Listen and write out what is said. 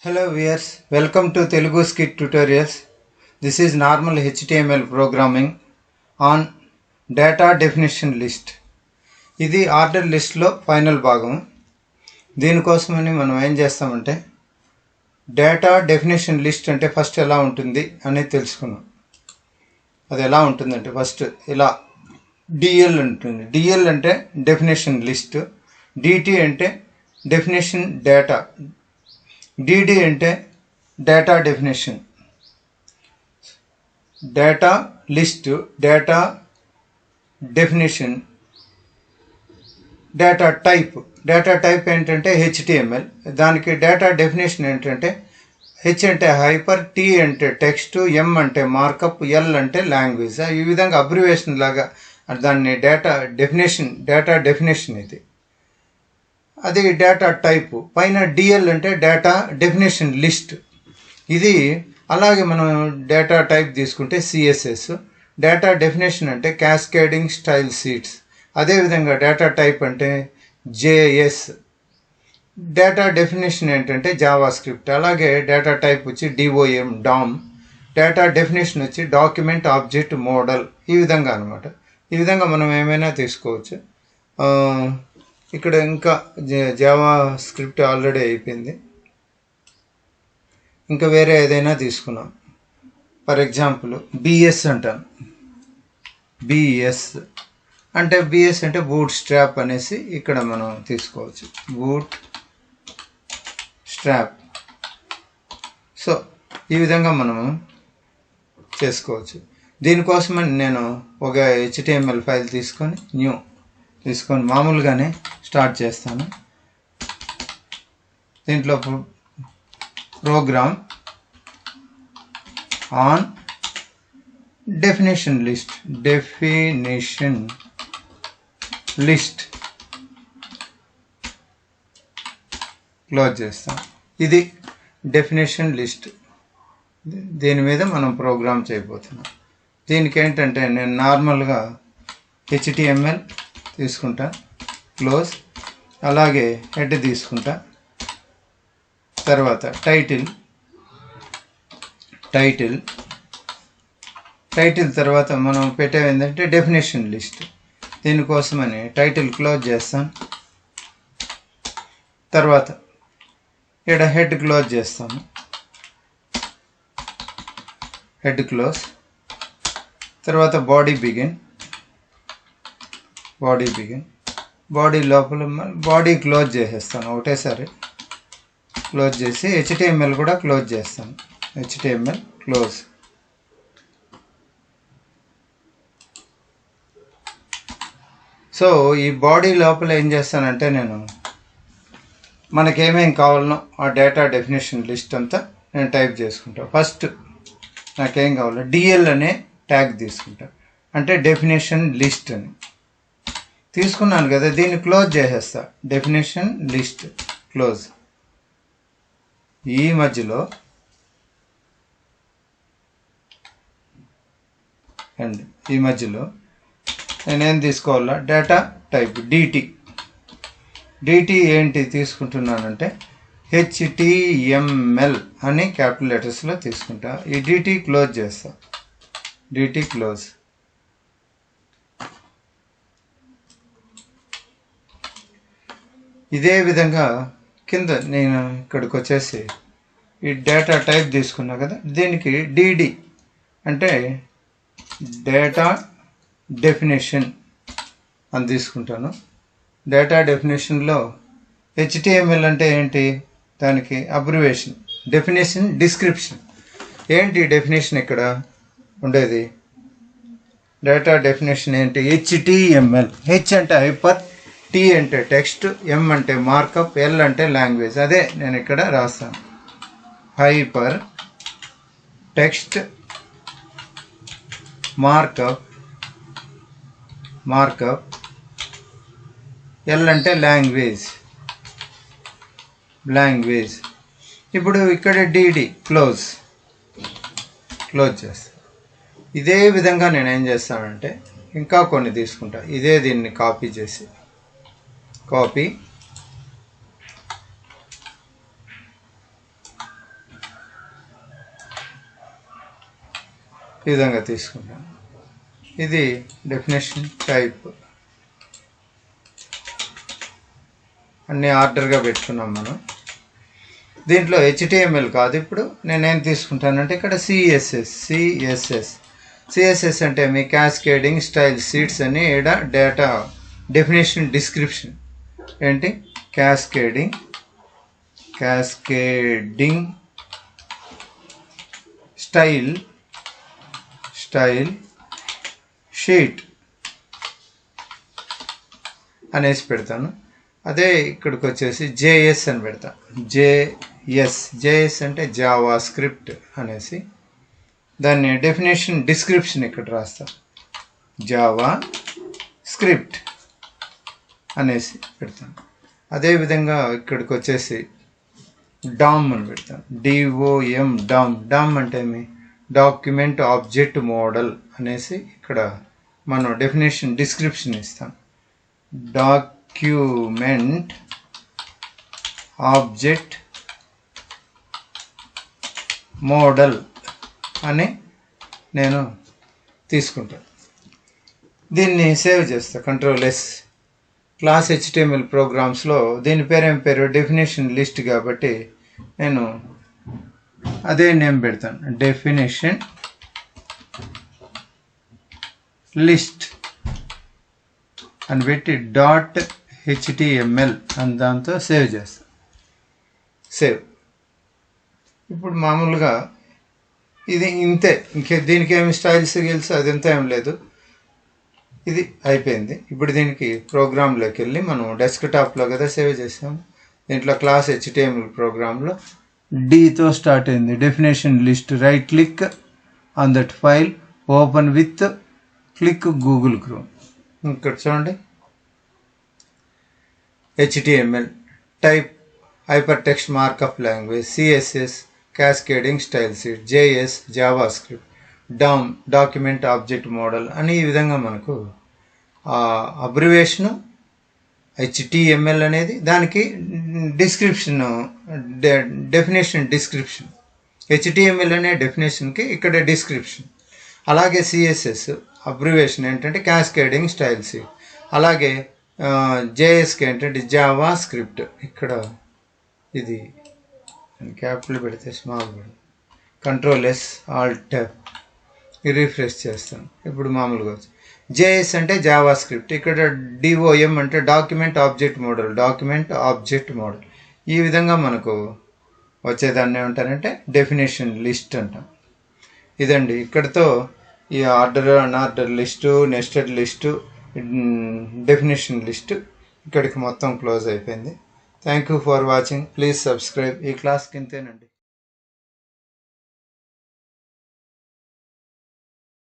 Hello viewers, welcome to Telugu Scit tutorials. This is normal HTML programming on data definition list. ఇది order లిస్ట్లో final భాగం. దీనికోసమని మనం ఏం చేస్తామంటే డేటా డెఫినేషన్ లిస్ట్ అంటే ఫస్ట్ ఎలా ఉంటుంది అనేది తెలుసుకున్నాం. అది ఎలా ఉంటుందంటే ఫస్ట్ ఇలా డిఎల్ ఉంటుంది. డిఎల్ అంటే డెఫినేషన్ లిస్ట్, డిటి అంటే డెఫినేషన్ డేటా, డిడి అంటే data definition, data list, data definition, data type. Data type ఏంటంటే హెచ్టిఎంఎల్, దానికి డేటా డెఫినేషన్ ఏంటంటే హెచ్ అంటే హైపర్, టి అంటే టెక్స్ట్, ఎం అంటే మార్కప్, ఎల్ అంటే లాంగ్వేజ్. ఈ విధంగా అబ్రివేషన్ లాగా దాన్ని డేటా డెఫినేషన్ ఇది. అది డేటా టైపు. పైన డిఎల్ అంటే డేటా డెఫినేషన్ లిస్ట్. ఇది అలాగే మనం డేటా టైప్ తీసుకుంటే సిఎస్ఎస్. డేటా డెఫినేషన్ అంటే క్యాస్కేడింగ్ స్టైల్ షీట్స్. అదేవిధంగా డేటా టైప్ అంటే జేఎస్. డేటా డెఫినేషన్ ఏంటంటే జావా స్క్రిప్ట్. అలాగే డేటా టైప్ వచ్చి డిఓఎం, డామ్. డేటా డెఫినేషన్ వచ్చి డాక్యుమెంట్ ఆబ్జెక్ట్ మోడల్. ఈ విధంగా అనమాట. ఈ విధంగా మనం ఏమైనా తీసుకోవచ్చు. ఇక్కడ ఇంకా జావా స్క్రిప్ట్ ఆల్రెడీ అయిపోయింది. ఇంకా వేరే ఏదైనా తీసుకున్నాం. ఫర్ ఎగ్జాంపుల్ బిఎస్ అంటాను. బిఎస్ అంటే బూట్ స్ట్రాప్ అనేసి ఇక్కడ మనం తీసుకోవచ్చు. Boot strap. సో ఈ విధంగా మనము చేసుకోవచ్చు. దీనికోసమని నేను ఒక హెచ్టిఎంఎల్ ఫైల్ తీసుకొని మామూలుగానే స్టార్ట్ చేస్తాను. దీంట్లో program on definition list close చేస్తాం. ఇది డెఫినేషన్ లిస్ట్. దీని మీద మనం ప్రోగ్రామ్ చేయబోతున్నాం. దీనికి ఏంటంటే నేను నార్మల్గా హెచ్టిఎంఎల్ తీసుకుంటా, క్లోజ్. అలాగే హెడ్ తీసుకుంటా. తర్వాత టైటిల్ తర్వాత మనం పెట్టేది ఏంటంటే డెఫినేషన్ లిస్ట్. దీనికోసమని టైటిల్ క్లోజ్ చేస్తాం. తర్వాత ఇక్కడ హెడ్ క్లోజ్ చేస్తాము. Head close. తర్వాత బాడీ బిగిన్. బాడీ లోపల బాడీ క్లోజ్ చేసేస్తాను ఒకటేసారి. క్లోజ్ చేసి హెచ్టిఎంఎల్ కూడా క్లోజ్ చేస్తాను. HTML close. సో ఈ బాడీ లోపల ఏం చేస్తానంటే నేను మనకేమేం కావాలనో ఆ డేటా డెఫినేషన్ లిస్ట్ అంతా నేను టైప్ చేసుకుంటాను. ఫస్ట్ నాకేం కావాలో డిఎల్ అనే ట్యాగ్ తీసుకుంటా. అంటే డెఫినేషన్ లిస్ట్ అని తీసుకున్నాను కదా, దీన్ని క్లోజ్ చేసేస్తా. Definition list close. ఈ మధ్యలో నేనేం తీసుకోవాలా, డేటా టైప్ డిటి ఏంటి తీసుకుంటున్నానంటే హెచ్టిఎంఎల్ అని క్యాపిటల్ లెటర్స్లో తీసుకుంటా. ఈ డిటి క్లోజ్ చేస్తా. DT close. ఇదే విధంగా కింద నేను ఇక్కడికి వచ్చేసి ఈ డేటా టైప్ తీసుకున్నా కదా, దీనికి డిడి అంటే డేటా డెఫినేషన్ అని తీసుకుంటాను. డేటా డెఫినేషన్లో హెచ్టిఎంఎల్ అంటే ఏంటి, దానికి అబ్రివేషన్. Definition description. ఏంటి డెఫినేషన్ ఇక్కడ ఉండేది, డేటా డెఫినేషన్ ఏంటి, హెచ్టిఎంఎల్. హెచ్ అంటే హైపర్, టి అంటే టెక్స్ట్, ఎం అంటే మార్కప్, ఎల్ అంటే లాంగ్వేజ్. అదే నేను ఇక్కడ రాస్తాను. హైపర్ టెక్స్ట్ మార్కప్, ఎల్ అంటే లాంగ్వేజ్. ఇప్పుడు ఇక్కడ డిడి క్లోజ్ చేస్తాను. ఇదే విధంగా నేను ఏం చేస్తానంటే ఇంకా కొన్ని తీసుకుంటా. దీన్ని కాపీ చేసి ఈ విధంగా తీసుకుంటాను. ఇది డెఫినేషన్ టైప్. అన్నీ ఆర్డర్గా పెట్టుకున్నాం మనం. దీంట్లో HTML కాదు. ఇప్పుడు నేనేం తీసుకుంటానంటే ఇక్కడ సిఎస్ఎస్ అంటే మీ క్యాస్కేడింగ్ స్టైల్ షీట్స్ అని ఇక్కడ డేటా డెఫినేషన్ డిస్క్రిప్షన్ ఏంటి క్యాస్కేడింగ్ స్టైల్ షీట్ అనేసి పెడతాను. అదే ఇక్కడికి వచ్చేసి జేఎస్ అని పెడతా. జేఎస్ అంటే జావా స్క్రిప్ట్ అనేసి దాన్ని డెఫినేషన్ డిస్క్రిప్షన్ ఇక్కడ రాస్తా. జావా స్క్రిప్ట్ అనేసి పెడతాను. అదేవిధంగా ఇక్కడికి వచ్చేసి డామ్ అని పెడతాను. DOM డామ్ అంటే మీ డాక్యుమెంట్ ఆబ్జెక్ట్ మోడల్ అనేసి ఇక్కడ మనం డెఫినేషన్ డిస్క్రిప్షన్ ఇస్తాం. డాక్యుమెంట్ ఆబ్జెక్ట్ మోడల్ అని నేను తీసుకుంటాను. దీన్ని సేవ్ చేస్తా. Ctrl+S. క్లాస్ HTML ప్రోగ్రామ్స్లో దీని పేరు డెఫినేషన్ లిస్ట్ కాబట్టి నేను అదే నేమ్ పెడతాను. డెఫినేషన్ లిస్ట్ అని పెట్టి .html అని దాంతో సేవ్ చేస్తాను. సేవ్. ఇప్పుడు మామూలుగా ఇది ఇంతే. దీనికి ఏమి స్టైల్స్ గిల్స్ అదంతా ఏం లేదు. ఇది అయిపోయింది. ఇప్పుడు దీనికి ప్రోగ్రాంలోకి వెళ్ళి మనం డెస్క్టాప్లో కదా సేవ్ చేసాము. దీంట్లో క్లాస్ HTML ప్రోగ్రాంలో Dతో స్టార్ట్ అయింది. Definition list. Right click on that file, open with click Google chrome. ఇక్కడ చూడండి HTML type hyper text markup language, CSS cascading style sheet, JS Java script, DOM document object model అని ఈ విధంగా మనకు abbreviation HTML అనేది దానికి description definition description. HTML అనే డెఫినేషన్కి ఇక్కడ డిస్క్రిప్షన్. అలాగే CSS అబ్రివేషన్ ఏంటంటే క్యాస్కేడింగ్ స్టైల్ షీట్. అలాగే JSకి ఏంటంటే జావా స్క్రిప్ట్. ఇక్కడ ఇది క్యాపిటల్ పెడితే స్మాల్ పెడతాను. Ctrl+S Alt రిఫ్రెష్ చేస్తాను. ఇప్పుడు మామూలుగా వచ్చి JS అంటే జావా స్క్రిప్ట్. ఇక్కడ DOM అంటే డాక్యుమెంట్ ఆబ్జెక్ట్ మోడల్. ఈ విధంగా మనకు వచ్చేదాన్ని ఏమంటారంటే డెఫినేషన్ లిస్ట్ అంటాం. ఇదండి ఇక్కడతో ఈ order unorder list, nested list, definition list ఇక్కడికి మొత్తం క్లోజ్ అయిపోయింది. Thank you for watching. Please subscribe. ఈ క్లాస్కి ఇంతేనండి.